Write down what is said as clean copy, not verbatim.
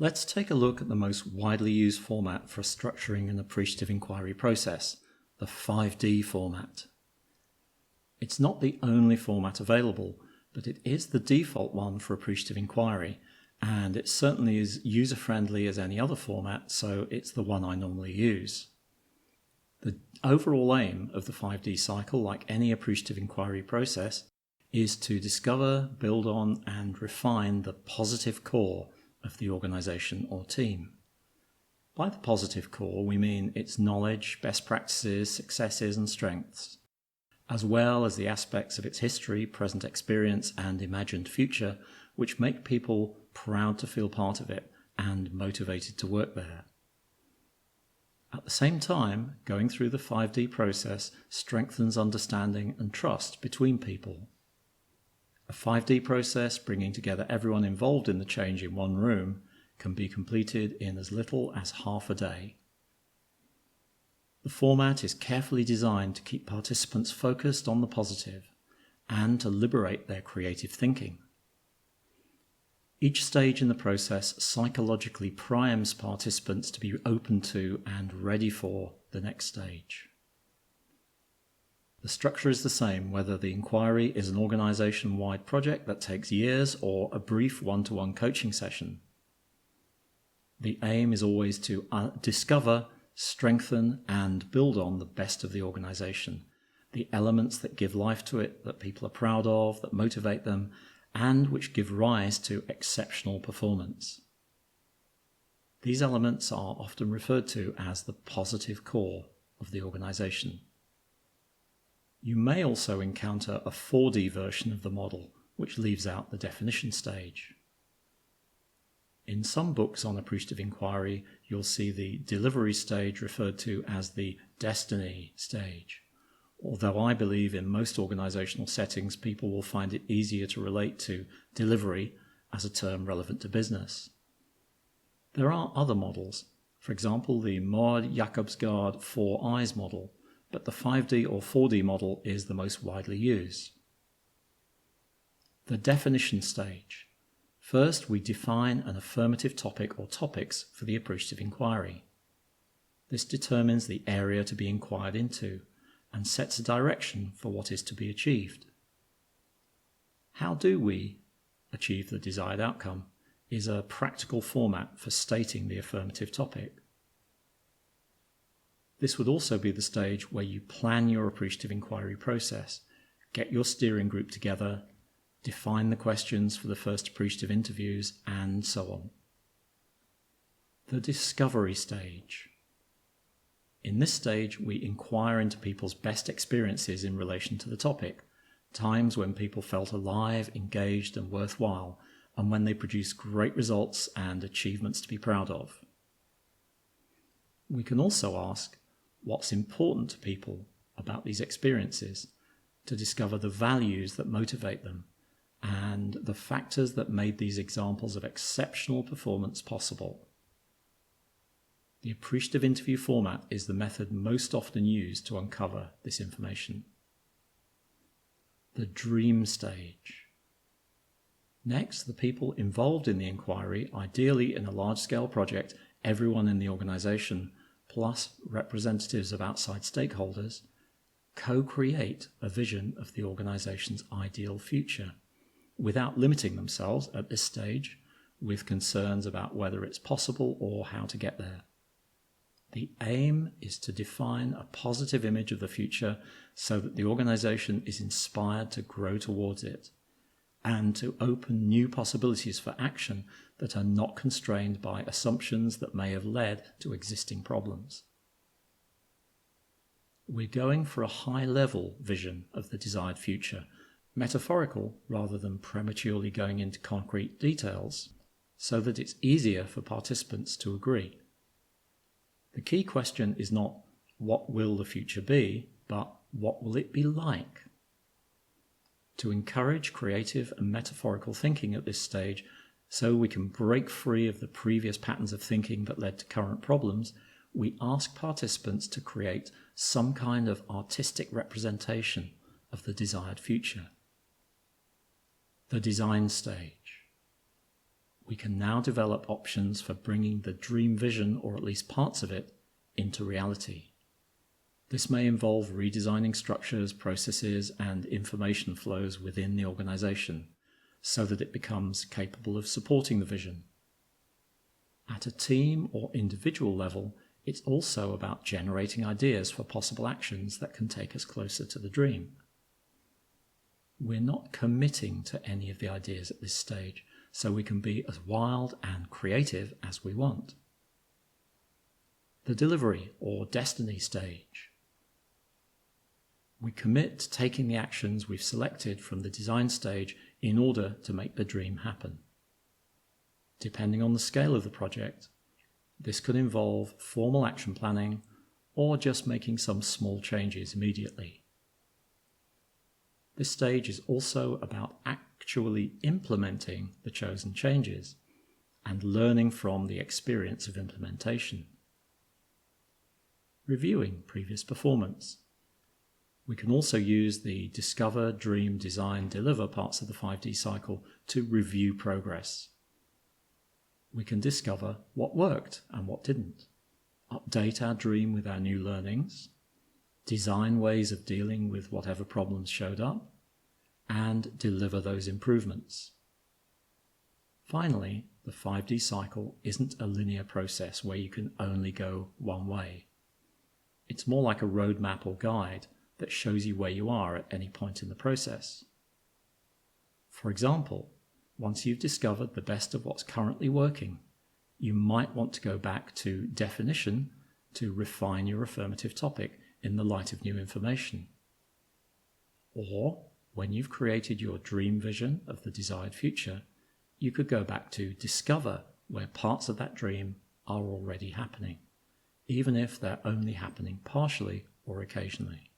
Let's take a look at the most widely used format for structuring an appreciative inquiry process, the 5D format. It's not the only format available, but it is the default one for appreciative inquiry, and it certainly is user-friendly as any other format, so it's the one I normally use. The overall aim of the 5D cycle, like any appreciative inquiry process, is to discover, build on, and refine the positive core of the organization or team. By the positive core, we mean its knowledge, best practices, successes, and strengths, as well as the aspects of its history, present experience, and imagined future, which make people proud to feel part of it and motivated to work there. At the same time, going through the 5D process strengthens understanding and trust between people. A 5D process, bringing together everyone involved in the change in one room, can be completed in as little as half a day. The format is carefully designed to keep participants focused on the positive and to liberate their creative thinking. Each stage in the process psychologically primes participants to be open to and ready for the next stage. The structure is the same whether the inquiry is an organization-wide project that takes years or a brief one-to-one coaching session. The aim is always to discover, strengthen, and build on the best of the organization, the elements that give life to it, that people are proud of, that motivate them, and which give rise to exceptional performance. These elements are often referred to as the positive core of the organization. You may also encounter a 4D version of the model, which leaves out the definition stage. In some books on appreciative inquiry, you'll see the delivery stage referred to as the destiny stage. Although I believe in most organizational settings, people will find it easier to relate to delivery as a term relevant to business. There are other models, for example, the Mohr-Jakobsgaard 4 Eyes model, but the 5D or 4D model is the most widely used. The definition stage. First, we define an affirmative topic or topics for the appreciative inquiry. This determines the area to be inquired into and sets a direction for what is to be achieved. How do we achieve the desired outcome is a practical format for stating the affirmative topic. This would also be the stage where you plan your appreciative inquiry process, get your steering group together, define the questions for the first appreciative interviews, and so on. The discovery stage. In this stage, we inquire into people's best experiences in relation to the topic, times when people felt alive, engaged, and worthwhile, and when they produced great results and achievements to be proud of. We can also ask what's important to people about these experiences, to discover the values that motivate them and the factors that made these examples of exceptional performance possible. The appreciative interview format is the method most often used to uncover this information. The dream stage. Next, the people involved in the inquiry, ideally in a large-scale project, everyone in the organization, plus representatives of outside stakeholders, co-create a vision of the organization's ideal future, without limiting themselves at this stage with concerns about whether it's possible or how to get there. The aim is to define a positive image of the future so that the organization is inspired to grow towards it and to open new possibilities for action that are not constrained by assumptions that may have led to existing problems. We're going for a high-level vision of the desired future, metaphorical rather than prematurely going into concrete details, so that it's easier for participants to agree. The key question is not what will the future be, but what will it be like? To encourage creative and metaphorical thinking at this stage, so we can break free of the previous patterns of thinking that led to current problems, we ask participants to create some kind of artistic representation of the desired future. The design stage. we can now develop options for bringing the dream vision, or at least parts of it, into reality. This may involve redesigning structures, processes, and information flows within the organization so that it becomes capable of supporting the vision. At a team or individual level, it's also about generating ideas for possible actions that can take us closer to the dream. We're not committing to any of the ideas at this stage, so we can be as wild and creative as we want. The delivery or destiny stage. We commit to taking the actions we've selected from the design stage in order to make the dream happen. Depending on the scale of the project, this could involve formal action planning or just making some small changes immediately. This stage is also about actually implementing the chosen changes and learning from the experience of implementation. Reviewing previous performance. We can also use the discover, dream, design, deliver parts of the 5D cycle to review progress. We can discover what worked and what didn't, update our dream with our new learnings, design ways of dealing with whatever problems showed up, and deliver those improvements. Finally, the 5D cycle isn't a linear process where you can only go one way. It's more like a roadmap or guide that shows you where you are at any point in the process. For example, once you've discovered the best of what's currently working, you might want to go back to definition to refine your affirmative topic in the light of new information. Or, when you've created your dream vision of the desired future, you could go back to discover where parts of that dream are already happening, even if they're only happening partially or occasionally.